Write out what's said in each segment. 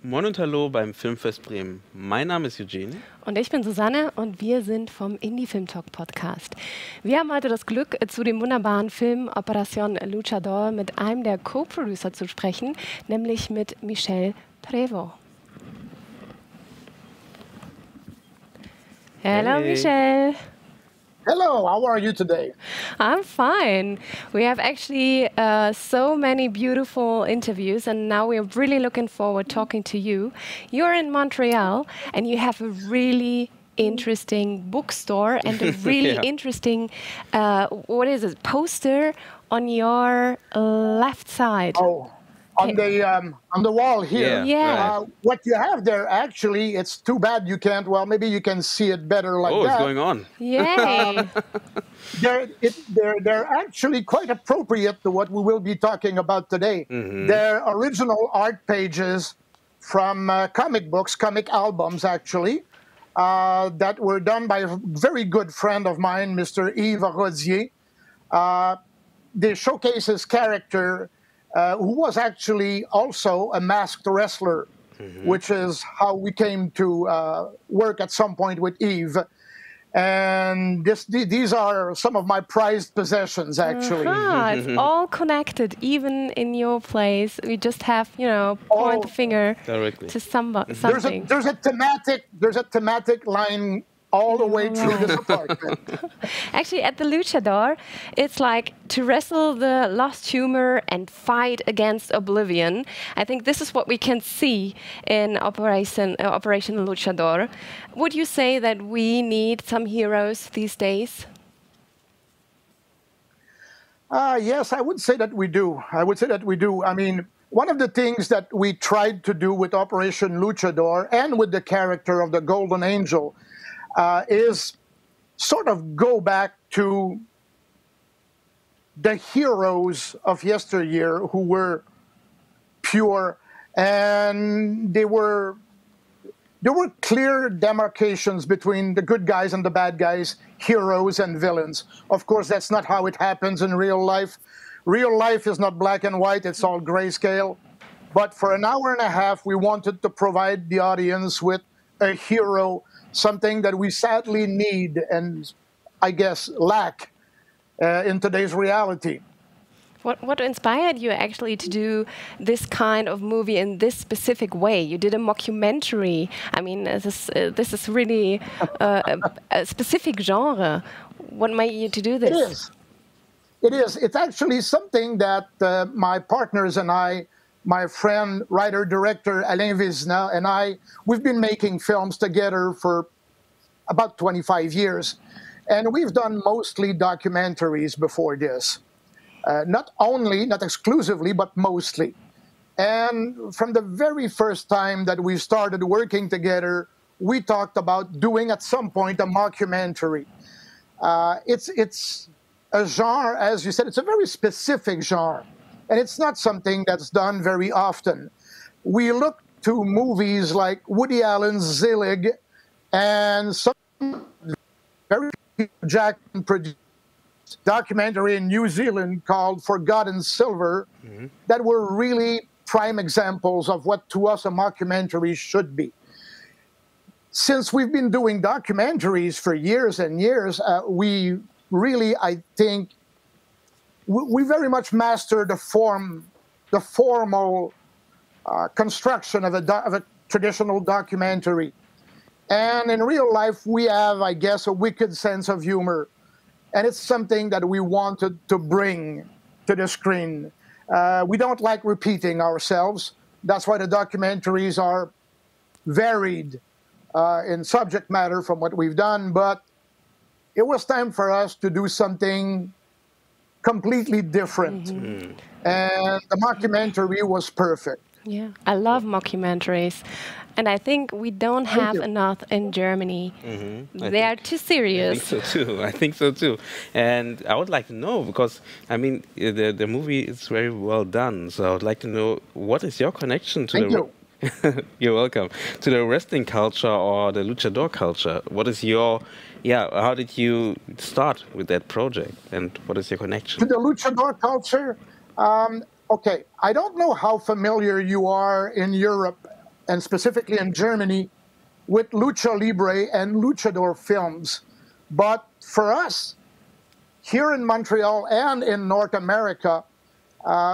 Moin und Hallo beim Filmfest Bremen. Mein Name ist Yugen. Und ich bin Susanne und wir sind vom Indiefilmtalk Podcast. Wir haben heute das Glück, zu dem wunderbaren Film OPERATION LUCHADOR mit einem der Co-Producer zu sprechen, nämlich mit Michel Prévost. Hello, Hey. Michel. Hello, how are you today? I'm fine. We have actually so many beautiful interviews, and now we're really looking forward talking to you. You're in Montreal, and you have a really interesting bookstore and a really Yeah. interesting, what is it, poster on your left side. Oh, on the wall here. Yeah. Right. What you have there, actually, it's too bad you can't. Well, maybe you can see it better like Oh, that. what's going on? Yay. They're actually quite appropriate to what we will be talking about today. They're original art pages from comic books, comic albums, actually, that were done by a very good friend of mine, Mr. Yves Rodier. They showcase his character, who was actually also a masked wrestler, which is how we came to work at some point with Yves. And these are some of my prized possessions, actually. It's all connected, even in your place. We just have, point the finger Directly. to something. There's a thematic line all the way through this apartment. Actually, at the Luchador, it's like to wrestle the lost humor and fight against oblivion. I think this is what we can see in Operation Luchador. Would you say that we need some heroes these days? Yes, I would say that we do. I mean, one of the things that we tried to do with Operation Luchador and with the character of the Golden Angel is sort of go back to the heroes of yesteryear who were pure, and there were clear demarcations between the good guys and the bad guys, heroes and villains. Of course, that's not how it happens in real life. Real life is not black and white, it's all grayscale. But for an hour and a half, we wanted to provide the audience with a hero, something that we sadly need and, I guess, lack in today's reality. What inspired you actually to do this kind of movie in this specific way? You did a mockumentary. I mean, this is really a specific genre. What made you to do this? It is. It's actually something that my partners and I, my friend, writer-director Alain Vizna, and we've been making films together for about 25 years. And we've done mostly documentaries before this. Not exclusively, but mostly. And from the very first time that we started working together, we talked about doing at some point a mockumentary. It's a genre, as you said, it's a very specific genre. And it's not something that's done very often. We look to movies like Woody Allen's Zelig and some very Jackson produced documentary in New Zealand called Forgotten Silver that were really prime examples of what to us a mockumentary should be. Since we've been doing documentaries for years and years, we really, I think, we very much master the formal construction of a traditional documentary. And in real life, we have, I guess, a wicked sense of humor. And it's something that we wanted to bring to the screen. We don't like repeating ourselves. That's why the documentaries are varied in subject matter from what we've done. But it was time for us to do something completely different. And the mockumentary was perfect. Yeah, I love mockumentaries. And I think we don't have enough in Germany. They are too serious. I think so too. And I would like to know, because, I mean, the movie is very well done. So I would like to know, what is your connection to You're welcome. To the wrestling culture or the luchador culture? What is your, how did you start with that project? And what is your connection? To the luchador culture? Okay, I don't know how familiar you are in Europe and specifically in Germany, with Lucha Libre and Luchador films. But for us, here in Montreal and in North America,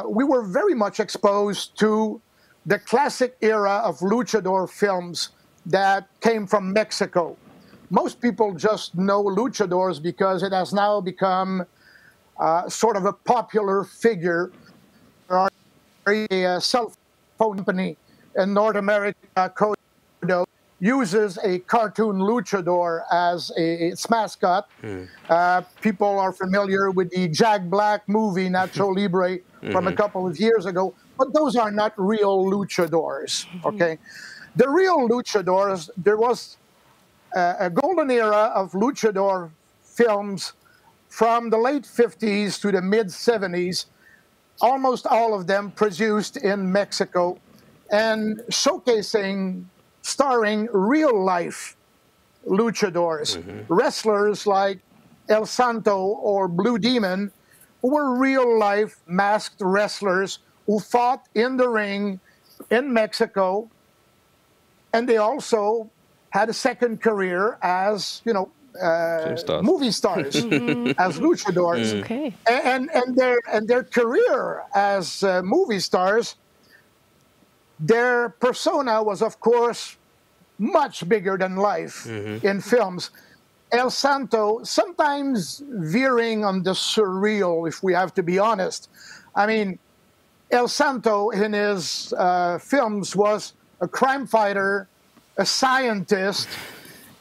we were very much exposed to the classic era of Luchador films that came from Mexico. Most people just know luchadors because it has now become sort of a popular figure. There are a cell phone company in North America, Codo, uses a cartoon luchador as its mascot. People are familiar with the Jack Black movie, Nacho Libre, from a couple of years ago, but those are not real luchadors, okay? The real luchadors, there was a golden era of luchador films from the late 50s to the mid 70s, almost all of them produced in Mexico and showcasing, starring real life luchadors, wrestlers like El Santo or Blue Demon, who were real life masked wrestlers who fought in the ring in Mexico, and they also had a second career as, you know, movie stars, as luchadors. Okay. And their career as movie stars, their persona was, of course, much bigger than life in films. El Santo, sometimes veering on the surreal, if we have to be honest. I mean, El Santo in his films was a crime fighter, a scientist,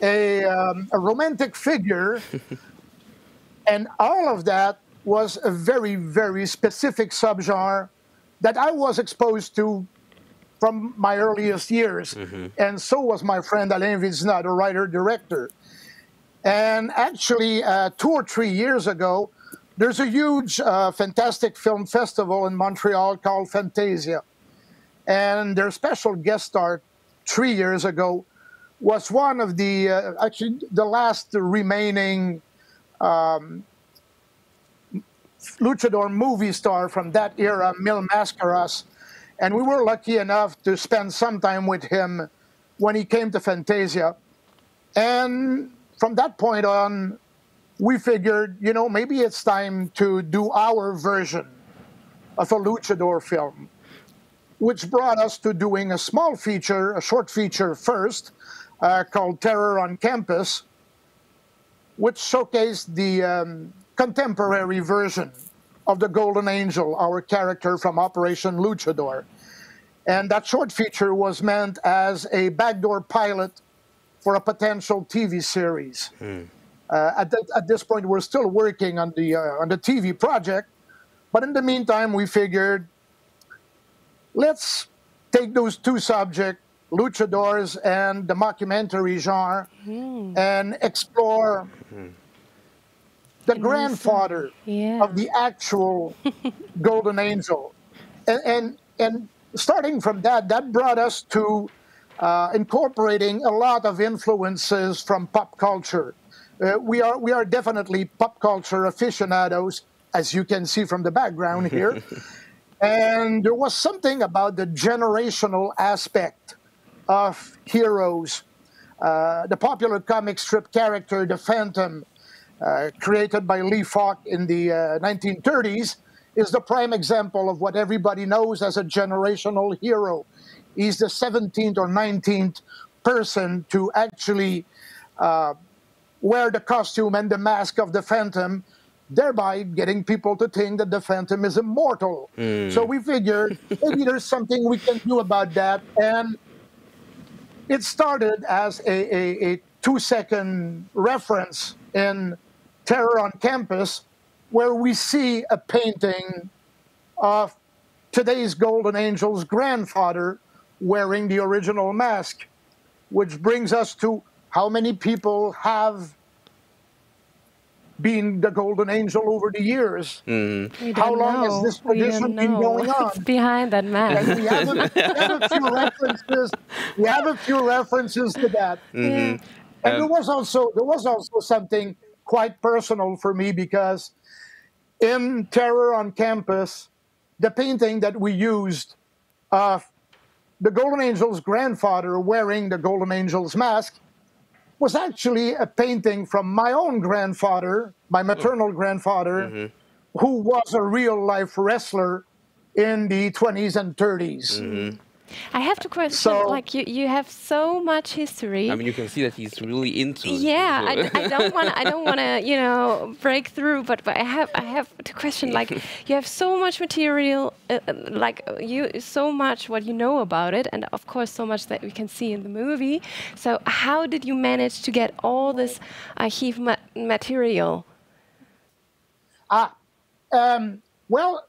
a romantic figure, and all of that was a very, very specific subgenre that I was exposed to from my earliest years. And so was my friend Alain Vizina, the writer-director. And actually, 2 or 3 years ago, there's a huge, fantastic film festival in Montreal called Fantasia. And their special guest star 3 years ago was one of the, actually, the last remaining luchador movie star from that era, Mil Mascaras. And we were lucky enough to spend some time with him when he came to Fantasia. And from that point on, we figured, you know, maybe it's time to do our version of a luchador film, which brought us to doing a small feature, a short feature first, called Terror on Campus, which showcased the contemporary version of the Golden Angel, our character from Operation Luchador. And that short feature was meant as a backdoor pilot for a potential TV series. At this point, we're still working on the TV project, but in the meantime, we figured, let's take those two subjects, luchadors and the mockumentary genre, and explore the grandfather of the actual Golden Angel. And starting from that, that brought us to incorporating a lot of influences from pop culture. We are definitely pop culture aficionados, as you can see from the background here. And there was something about the generational aspect of heroes. The popular comic strip character, the Phantom, created by Lee Falk in the 1930s, is the prime example of what everybody knows as a generational hero. He's the 17th or 19th person to actually wear the costume and the mask of the Phantom, thereby getting people to think that the Phantom is immortal. So we figured maybe there's something we can do about that. And it started as a 2-second reference in Terror on Campus, where we see a painting of today's Golden Angel's grandfather wearing the original mask, which brings us to how many people have been the Golden Angel over the years. How long has this tradition been going on? What's behind that mask? And we have a few references. We have a few references to that. And there was also something quite personal for me, because in Terror on Campus, the painting that we used of the Golden Angel's grandfather wearing the Golden Angel's mask was actually a painting from my own grandfather, my maternal grandfather, who was a real-life wrestler in the 20s and 30s. I have to question, like you have so much history. I mean, you can see that he's really into it. Yeah, I don't want to, you know, break through, but I have to question, like, you have so much material, like so much what you know about it, and of course so much that we can see in the movie. So how did you manage to get all this archive material? Well,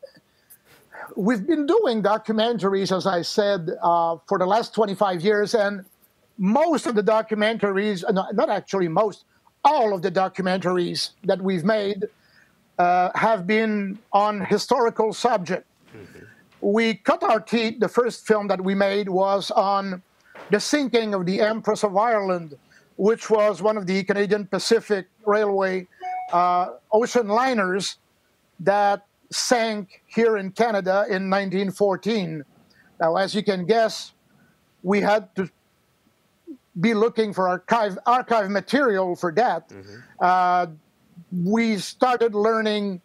we've been doing documentaries, as I said, for the last 25 years, and most of the documentaries, not actually most, all of the documentaries that we've made have been on historical subject. We cut our teeth. The first film that we made was on the sinking of the Empress of Ireland, which was one of the Canadian Pacific Railway ocean liners that sank here in Canada in 1914. Now, as you can guess, we had to be looking for archive material for that. We started learning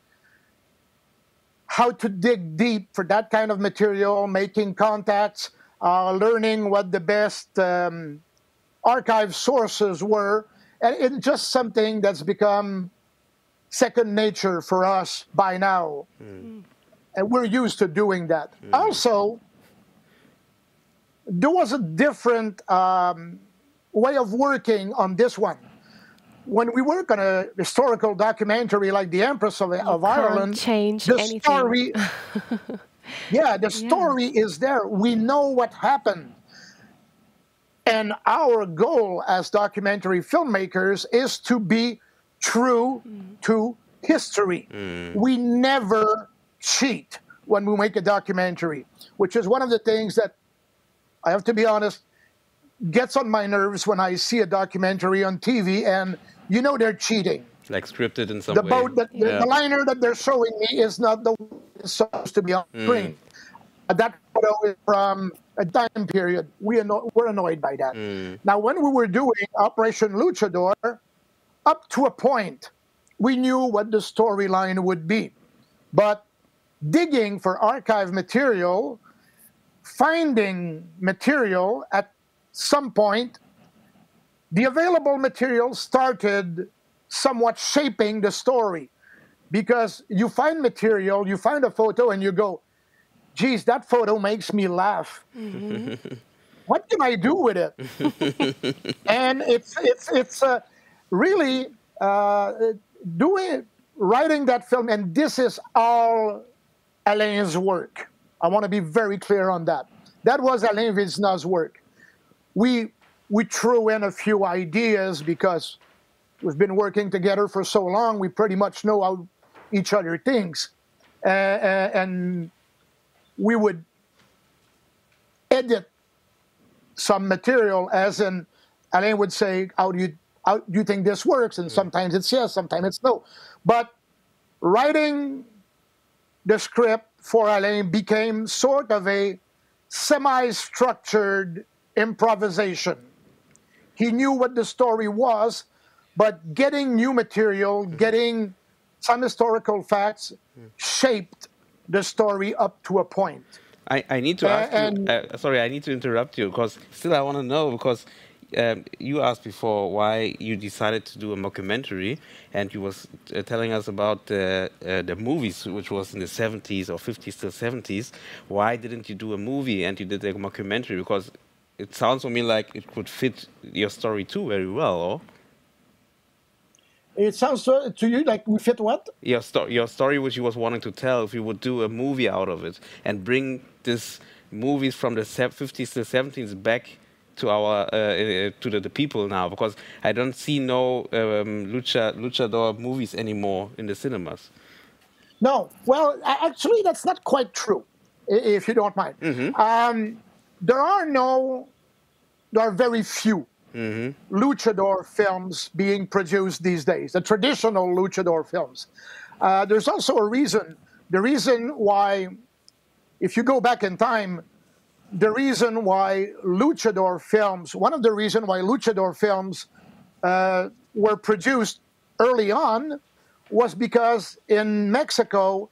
how to dig deep for that kind of material, making contacts, learning what the best archive sources were, and it's just something that's become second nature for us by now. And we're used to doing that. Also, there was a different way of working on this one. When we work on a historical documentary like The Empress of Ireland, the story, the story is there. We know what happened. And our goal as documentary filmmakers is to be true to history. We never cheat when we make a documentary, which is one of the things that, I have to be honest, gets on my nerves when I see a documentary on TV and you know they're cheating. Like scripted in some way. The liner that they're showing me is not the one that's supposed to be on screen. That photo is from a time period. We're annoyed by that. Now, when we were doing Operation Luchador, up to a point, we knew what the storyline would be. But digging for archive material, finding material at some point, the available material started somewhat shaping the story. Because you find material, you find a photo, and you go, geez, that photo makes me laugh. What can I do with it? And it's really writing that film, and this is all Alain's work. I want to be very clear on that. That was Alain Vizina's work. We threw in a few ideas because we've been working together for so long. We pretty much know how each other thinks, and we would edit some material, as in Alain would say, how do you think this works? And sometimes it's yes, sometimes it's no. But writing the script for Alain became sort of a semi-structured improvisation. He knew what the story was, but getting new material, getting some historical facts shaped the story up to a point. I need to ask you, sorry, I need to interrupt you, because still I want to know, because you asked before why you decided to do a mockumentary, and you was telling us about the movies, which was in the 70s or 50s to 70s. Why didn't you do a movie and you did a mockumentary? Because it sounds to me like it could fit your story too very well, or? It sounds to you like we fit what? Your story, which you was wanting to tell, if you would do a movie out of it and bring this movies from the 50s to 70s back to our to the people now, because I don't see no luchador movies anymore in the cinemas. No, well, actually, that's not quite true, if you don't mind. There are very few luchador films being produced these days, the traditional luchador films. There's also a reason. The reason why, if you go back in time, the reason why Luchador films, one of the reasons why Luchador films were produced early on was because in Mexico,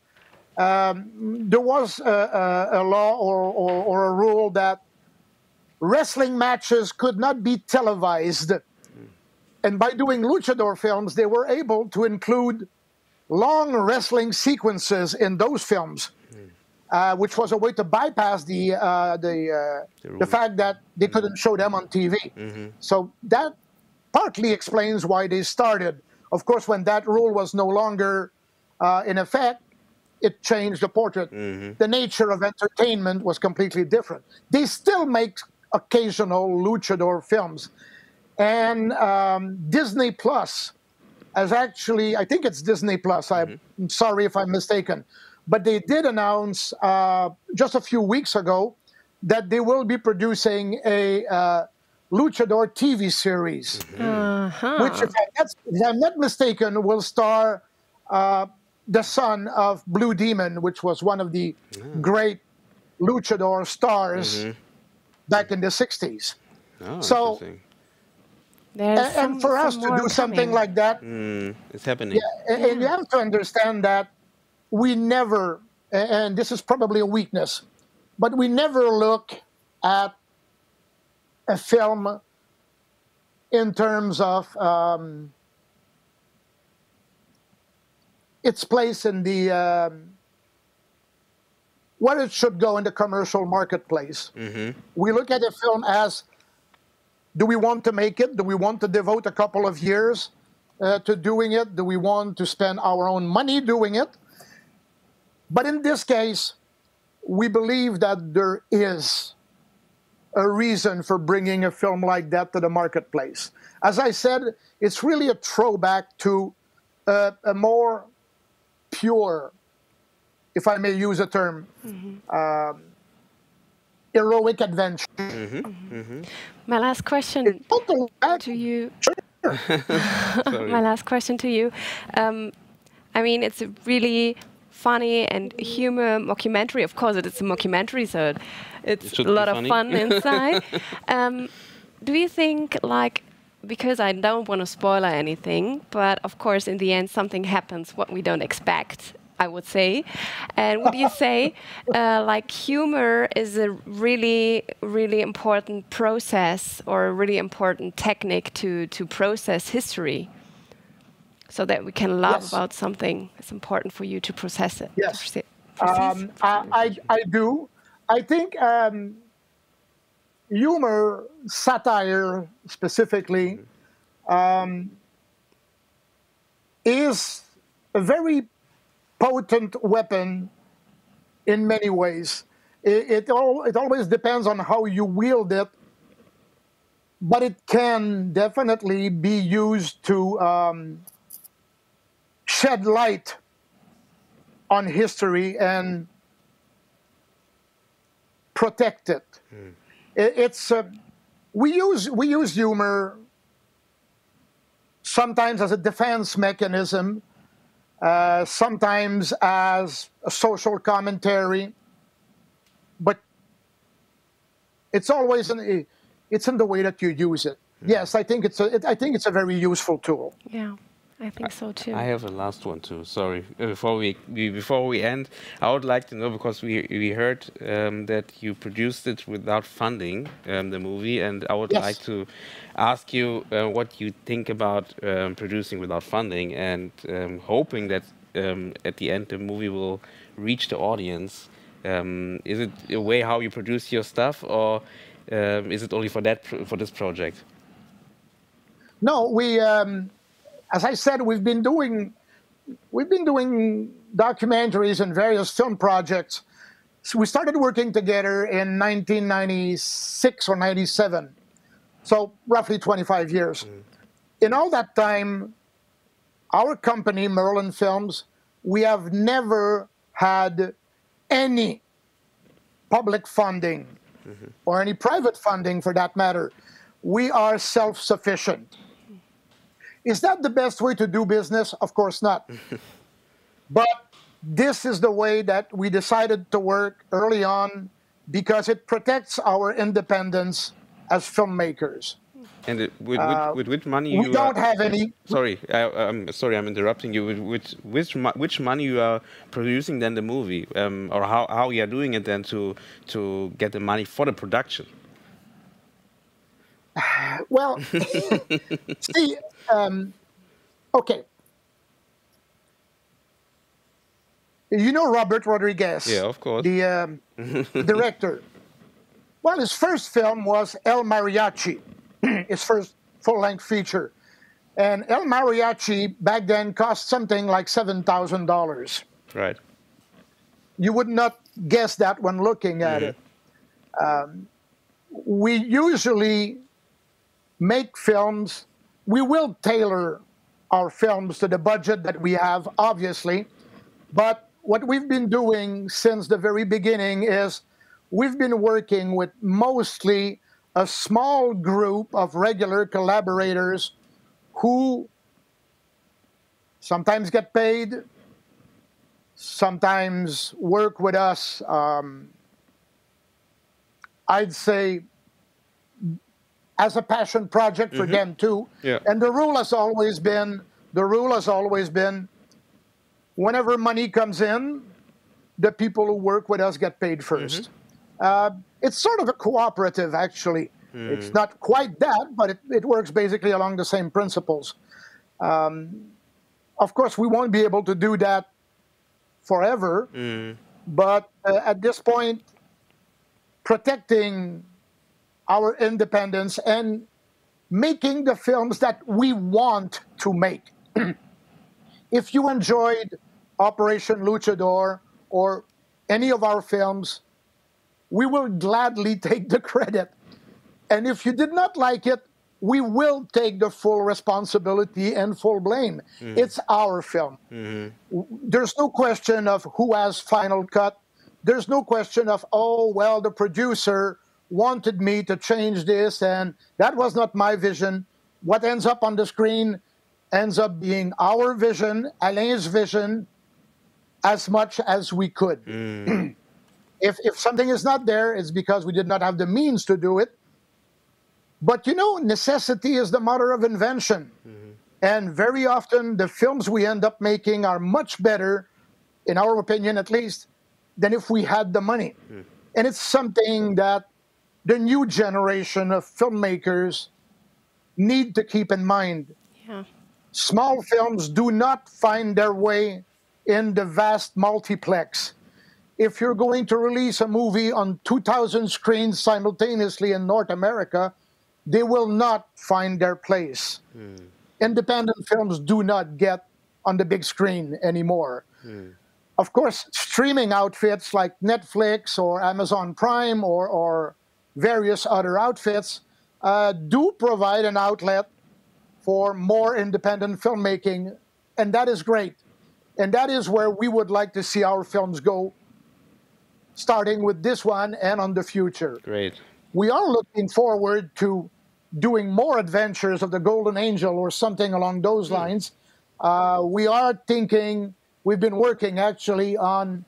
there was a law or a rule that wrestling matches could not be televised. And by doing luchador films, they were able to include long wrestling sequences in those films, which was a way to bypass the fact that they couldn't show them on TV. So that partly explains why they started. Of course, when that rule was no longer in effect, it changed the portrait. The nature of entertainment was completely different. They still make occasional luchador films. And Disney Plus has actually, I think it's Disney Plus, I'm sorry if I'm mistaken, but they did announce just a few weeks ago that they will be producing a luchador TV series, which, if I'm not mistaken, will star the son of Blue Demon, which was one of the great luchador stars back in the 60s. Oh, so, and for us to do something like that, it's happening. Yeah, and you have to understand that we never, and this is probably a weakness, but we never look at a film in terms of its place in the where it should go in the commercial marketplace. We look at a film as, do we want to make it? Do we want to devote a couple of years to doing it? Do we want to spend our own money doing it? But in this case, we believe that there is a reason for bringing a film like that to the marketplace. As I said, it's really a throwback to a more pure, if I may use a term, heroic adventure. My last question to you. My last question to you. I mean, it's a really funny and humor mockumentary. Of course, it's a mockumentary, so it's a lot of fun inside. Do you think, like, because I don't want to spoil anything, but of course, in the end, something happens what we don't expect, I would say. And would you say, like, humor is a really, really important process or a really important technique to process history, so that we can laugh about something? It's important for you to process it. Yes, I do. I think humor, satire specifically, is a very potent weapon in many ways. It always depends on how you wield it, but it can definitely be used to shed light on history and protect it. We use humor sometimes as a defense mechanism, sometimes as a social commentary, but it's always it's in the way that you use it. Yes, I think it's a very useful tool. Yeah, I think so too. I have a last one too. Sorry, before we end, I would like to know, because we heard that you produced it without funding, the movie, and I would like to ask you what you think about producing without funding, and hoping that at the end the movie will reach the audience. Is it a way how you produce your stuff, or is it only for this project? No, we. As I said, we've been doing documentaries and various film projects. So we started working together in 1996 or 97, so roughly 25 years. In all that time, our company, Merlin Films, we have never had any public funding or any private funding for that matter. We are self-sufficient. Is that the best way to do business? Of course not. But this is the way that we decided to work early on, because it protects our independence as filmmakers. And with which money we you don't are, have any. Sorry, I'm sorry, I'm interrupting you. With which money you are producing then the movie, or how you are doing it then to get the money for the production? Well, see, okay. You know Robert Rodriguez, Yeah, of course. the director. Well, his first film was El Mariachi, his first full-length feature. And El Mariachi back then cost something like $7,000. Right. You would not guess that when looking at it. We usually make films. We will tailor our films to the budget that we have, obviously. But what we've been doing since the very beginning is we've been working with mostly a small group of regular collaborators who sometimes get paid, sometimes work with us, I'd say, as a passion project for them too. Yeah. And the rule has always been, whenever money comes in, the people who work with us get paid first. It's sort of a cooperative, actually. It's not quite that, but it works basically along the same principles. Of course, we won't be able to do that forever, but at this point, protecting our independence and making the films that we want to make. If you enjoyed Operation Luchador or any of our films, we will gladly take the credit. And if you did not like it, we will take the full responsibility and full blame. It's our film. There's no question of who has final cut. There's no question of, oh, well, the producer wanted me to change this, and that was not my vision. What ends up on the screen ends up being our vision, Alain's vision, as much as we could. If something is not there, it's because we did not have the means to do it. But you know, necessity is the mother of invention. And very often, the films we end up making are much better, in our opinion at least, than if we had the money. And it's something that the new generation of filmmakers need to keep in mind. Yeah. Small films do not find their way in the vast multiplex. If you're going to release a movie on 2,000 screens simultaneously in North America, they will not find their place. Independent films do not get on the big screen anymore. Of course, streaming outfits like Netflix or Amazon Prime or various other outfits do provide an outlet for more independent filmmaking, and that is great. And that is where we would like to see our films go, starting with this one and on the future. Great. We are looking forward to doing more adventures of the Golden Angel or something along those lines. We are thinking, we've been working actually on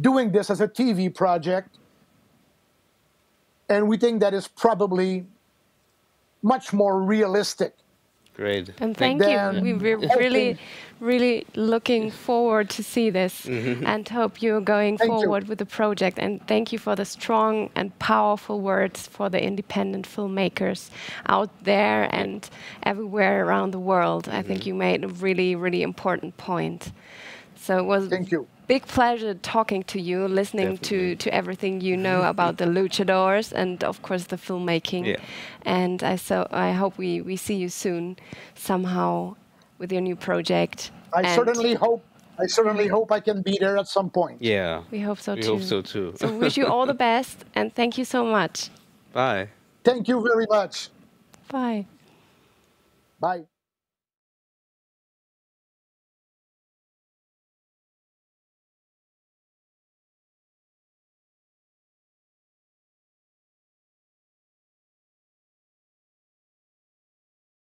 doing this as a TV project, and we think that is probably much more realistic. Great. And thank you. We're really, really looking forward to see this and hope you're going forward with the project. And thank you for the strong and powerful words for the independent filmmakers out there and everywhere around the world. I think you made a really, really important point. So it was big pleasure talking to you, listening to everything you know about the luchadors and, of course, the filmmaking. And I hope we see you soon somehow with your new project. I certainly hope I can be there at some point. Yeah. We hope so too. We hope so too. So wish you all the best and thank you so much. Bye. Thank you very much. Bye. Bye.